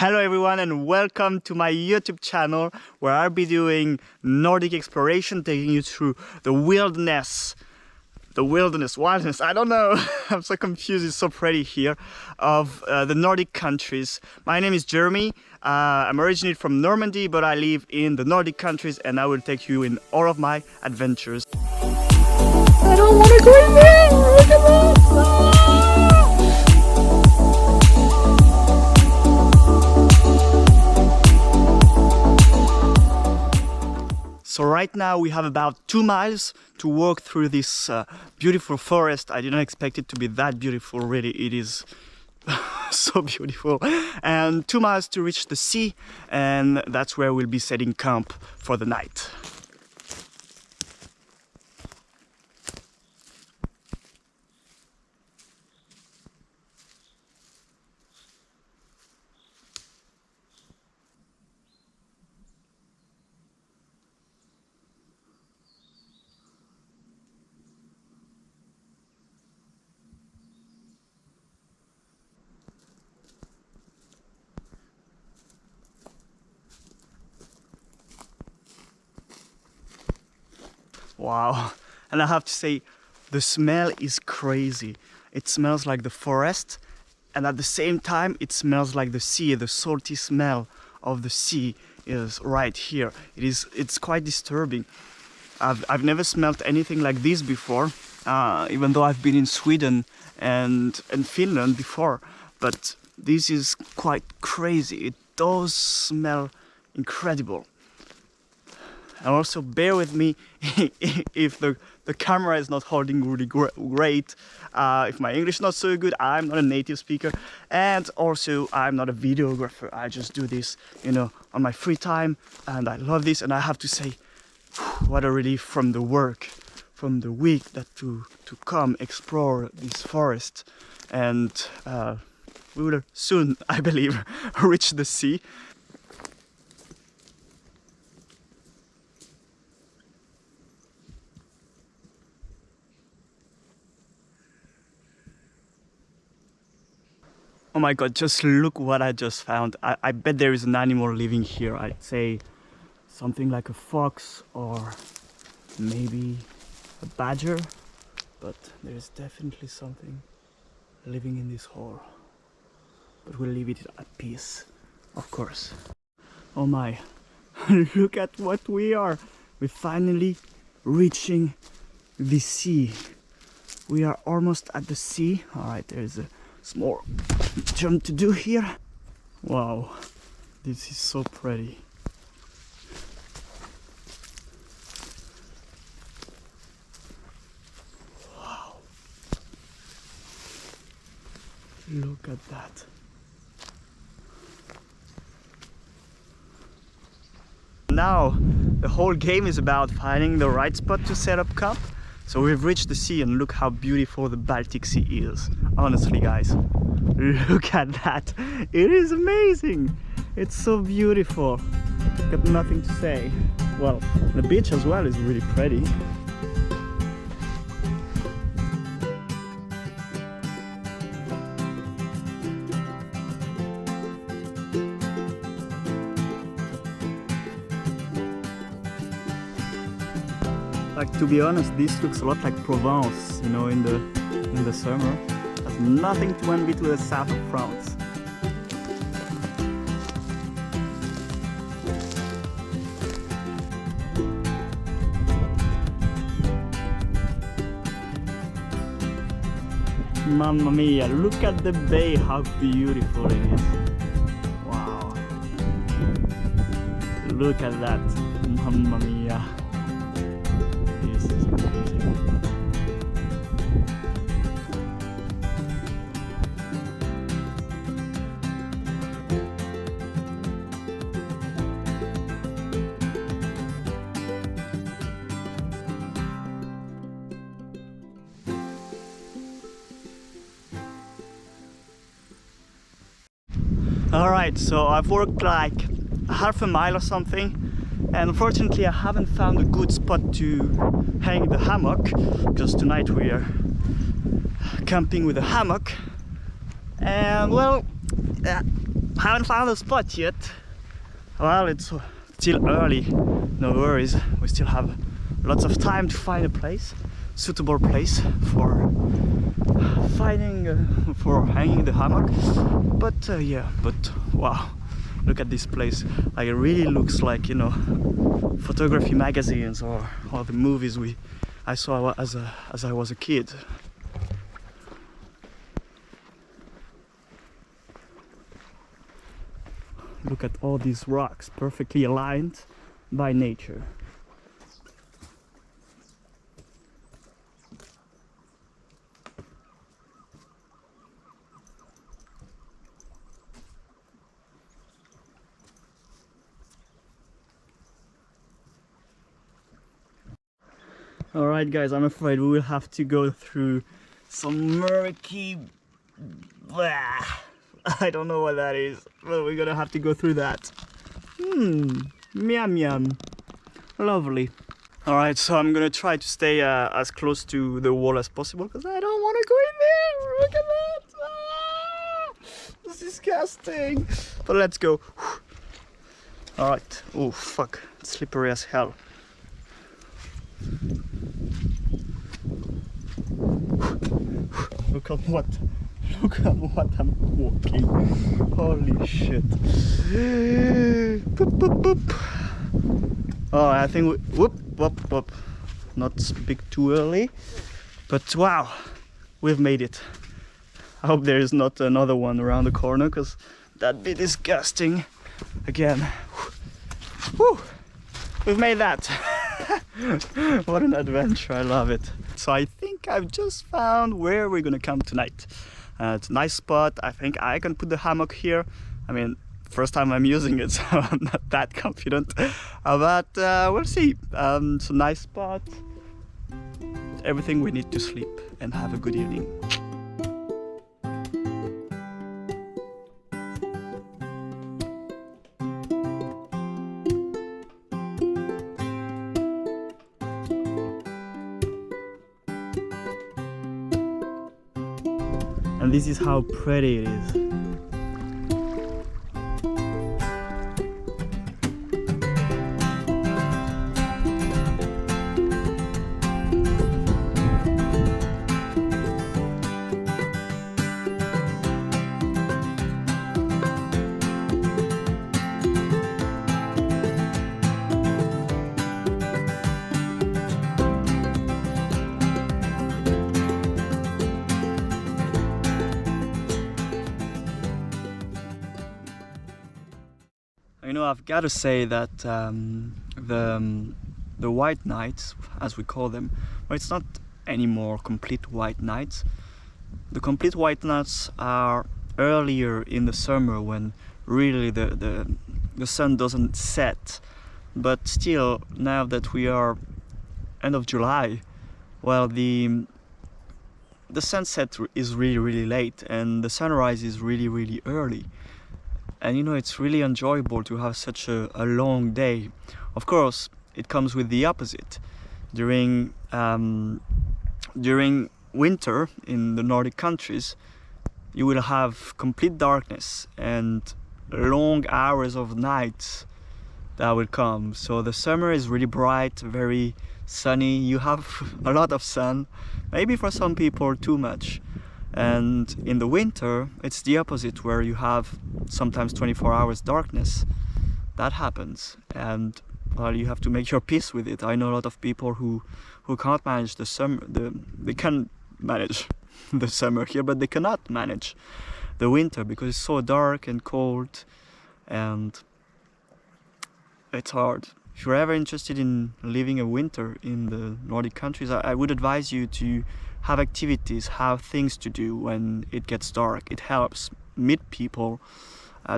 Hello everyone and welcome to my YouTube channel where I'll be doing Nordic exploration, taking you through the wilderness, I don't know, I'm so confused, it's so pretty here, of the Nordic countries. My name is Jeremy, I'm originally from Normandy, but I live in the Nordic countries and I will take you in all of my adventures. I don't want to go in there! Look at that! So right now we have about 2 miles to walk through this beautiful forest. I didn't expect it to be that beautiful, really. It is so beautiful. And 2 miles to reach the sea, and that's where we'll be setting camp for the night. Wow, and I have to say, the smell is crazy. It smells like the forest, and at the same time it smells like the sea. The salty smell of the sea is right here. It's quite disturbing. I've never smelled anything like this before, even though I've been in Sweden and Finland before, but this is quite crazy. It does smell incredible. And also bear with me if the camera is not holding really great, if my English is not so good. I'm not a native speaker, and also I'm not a videographer. I just do this, you know, on my free time, and I love this. And I have to say, what a relief from the work, from the week that to come explore this forest. And we will soon, I believe, reach the sea. Oh my god, just look what I just found. I bet there is an animal living here. I'd say something like a fox or maybe a badger, but there is definitely something living in this hole. But we'll leave it at peace, of course. Oh my, look at what we are. We're finally reaching the sea. We are almost at the sea. Alright, there's a small jump to do here. Wow, this is so pretty. Wow, look at that. Now the whole game is about finding the right spot to set up camp. So we've reached the sea, and look how beautiful the Baltic Sea is. Honestly, guys, look at that. It is amazing. It's so beautiful. Got nothing to say. Well, the beach as well is really pretty. Like, to be honest, this looks a lot like Provence, you know, in the summer. Has nothing to envy to the south of France. Mamma mia, look at the bay, how beautiful it is. Wow. Look at that, mamma mia. Alright, so I've walked like half a mile or something, and unfortunately I haven't found a good spot to hang the hammock, because tonight we are camping with a hammock. And well, Haven't found a spot yet. Well, it's still early, no worries. We still have lots of time to find a place, suitable place for for hanging the hammock. But yeah, but wow, look at this place. Like, it really looks like, you know, photography magazines or the movies I saw as I was a kid. Look at all these rocks, perfectly aligned by nature. Alright guys, I'm afraid we will have to go through some murky... Blah. I don't know what that is, but we're gonna have to go through that. Yum yum. Lovely. Alright, so I'm gonna try to stay as close to the wall as possible because I don't want to go in there. Look at that. It's disgusting. But let's go. Alright. Oh fuck. It's slippery as hell. Look at what I'm walking. Holy shit. Boop, boop, boop. Oh, I think whoop. Not speak too early, but wow, we've made it. I hope there is not another one around the corner, because that'd be disgusting. Again. Whew. We've made that. What an adventure, I love it. So I think I've just found where we're gonna camp tonight. It's a nice spot. I think I can put the hammock here. I mean, first time I'm using it, so I'm not that confident. But we'll see. It's a nice spot. Everything we need to sleep and have a good evening. And this is how pretty it is. You know, I've got to say that the white nights, as we call them, well, it's not anymore complete white nights. The complete white nights are earlier in the summer when really the sun doesn't set. But still, now that we are end of July, well, the sunset is really late and the sunrise is really early. And you know, it's really enjoyable to have such a long day. Of course, it comes with the opposite. During winter in the Nordic countries, you will have complete darkness and long hours of nights that will come. So the summer is really bright, very sunny. You have a lot of sun, maybe for some people too much. And in the winter, it's the opposite, where you have sometimes 24 hours darkness. That happens, and well, you have to make your peace with it. I know a lot of people who can't manage the summer. They can manage the summer here, but they cannot manage the winter because it's so dark and cold, and it's hard. If you're ever interested in living a winter in the Nordic countries, I would advise you to have activities, have things to do when it gets dark. It helps meet people.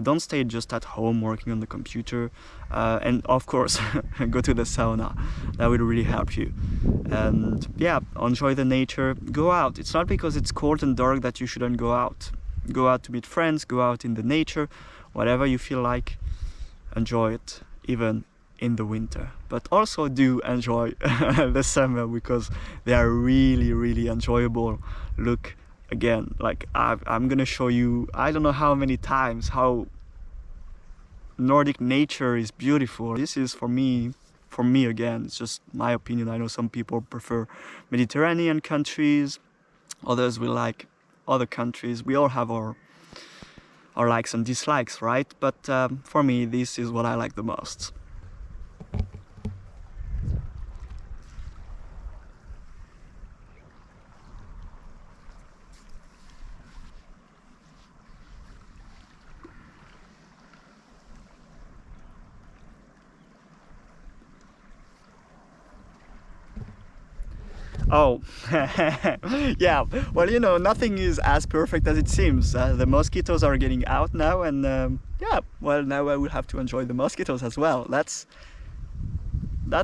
Don't stay just at home working on the computer, and of course go to the sauna. That will really help you. And yeah, enjoy the nature. Go out. It's not because it's cold and dark that you shouldn't go out. Go out to meet friends, go out in the nature, whatever you feel like. Enjoy it, even in the winter. But also do enjoy the summer, because they are really enjoyable. Look, again, like I'm gonna show you, I don't know how many times, how Nordic nature is beautiful. This is for me again, it's just my opinion. I know some people prefer Mediterranean countries, others will like other countries. We all have our likes and dislikes, right? But for me, this is what I like the most. Oh, yeah, well, you know, nothing is as perfect as it seems. The mosquitoes are getting out now, and yeah, well, now I will have to enjoy the mosquitoes as well. That's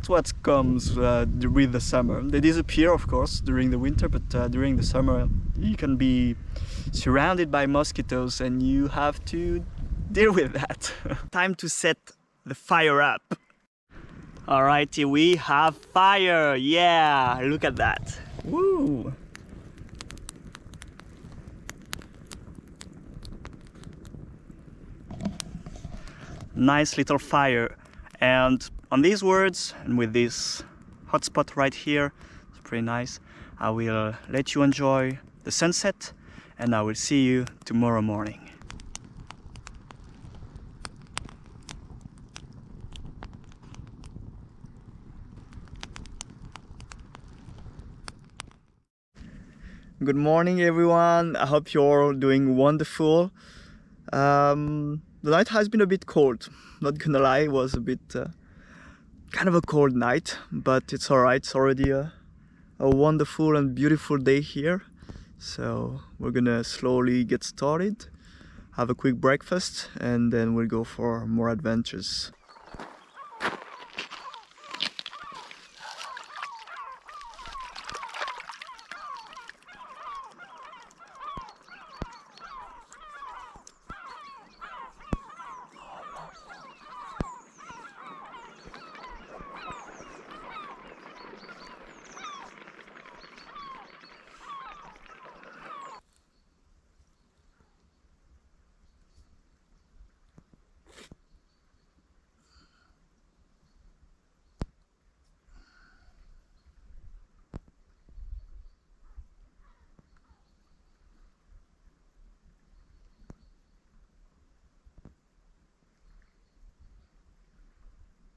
what comes with the summer. They disappear, of course, during the winter, but during the summer you can be surrounded by mosquitoes and you have to deal with that. Time to set the fire up. Alrighty, we have fire! Yeah, look at that! Woo! Nice little fire. And on these words, and with this hotspot right here, it's pretty nice, I will let you enjoy the sunset, and I will see you tomorrow morning. Good morning, everyone. I hope you're all doing wonderful. The night has been a bit cold. Not gonna lie, it was a bit kind of a cold night, but it's alright. It's already a wonderful and beautiful day here. So we're gonna slowly get started, have a quick breakfast, and then we'll go for more adventures.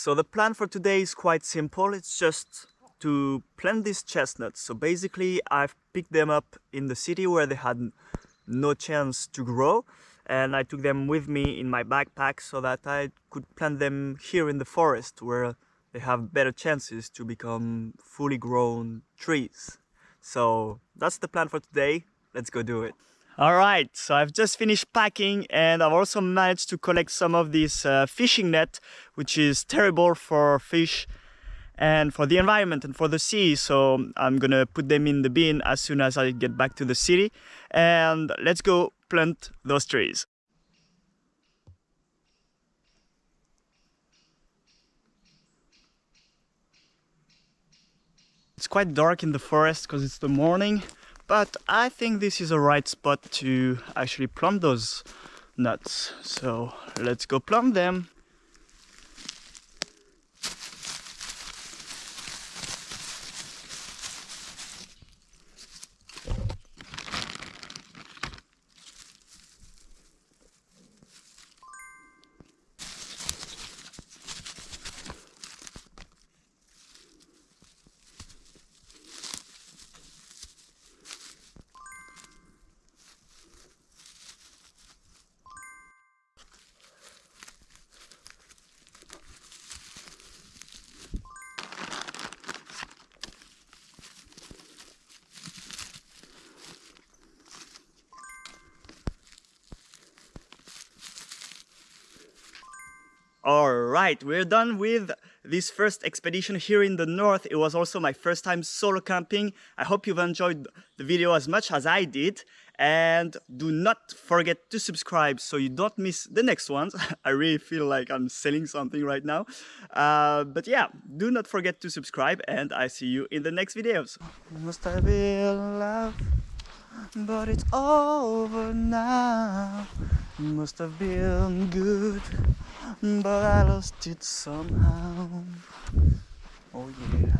So the plan for today is quite simple. It's just to plant these chestnuts. So basically I've picked them up in the city where they had no chance to grow, and I took them with me in my backpack so that I could plant them here in the forest where they have better chances to become fully grown trees. So that's the plan for today. Let's go do it. Alright, so I've just finished packing, and I've also managed to collect some of this fishing net, which is terrible for fish and for the environment and for the sea. So I'm gonna put them in the bin as soon as I get back to the city, and let's go plant those trees. It's quite dark in the forest because it's the morning, but I think this is a right spot to actually plump those nuts. So let's go plump them. Alright, we're done with this first expedition here in the north. It was also my first time solo camping. I hope you've enjoyed the video as much as I did. And do not forget to subscribe so you don't miss the next ones. I really feel like I'm selling something right now. But yeah, do not forget to subscribe, and I see you in the next videos. Must have been love, but it's over now. Must have been good, but I lost it somehow. Oh yeah.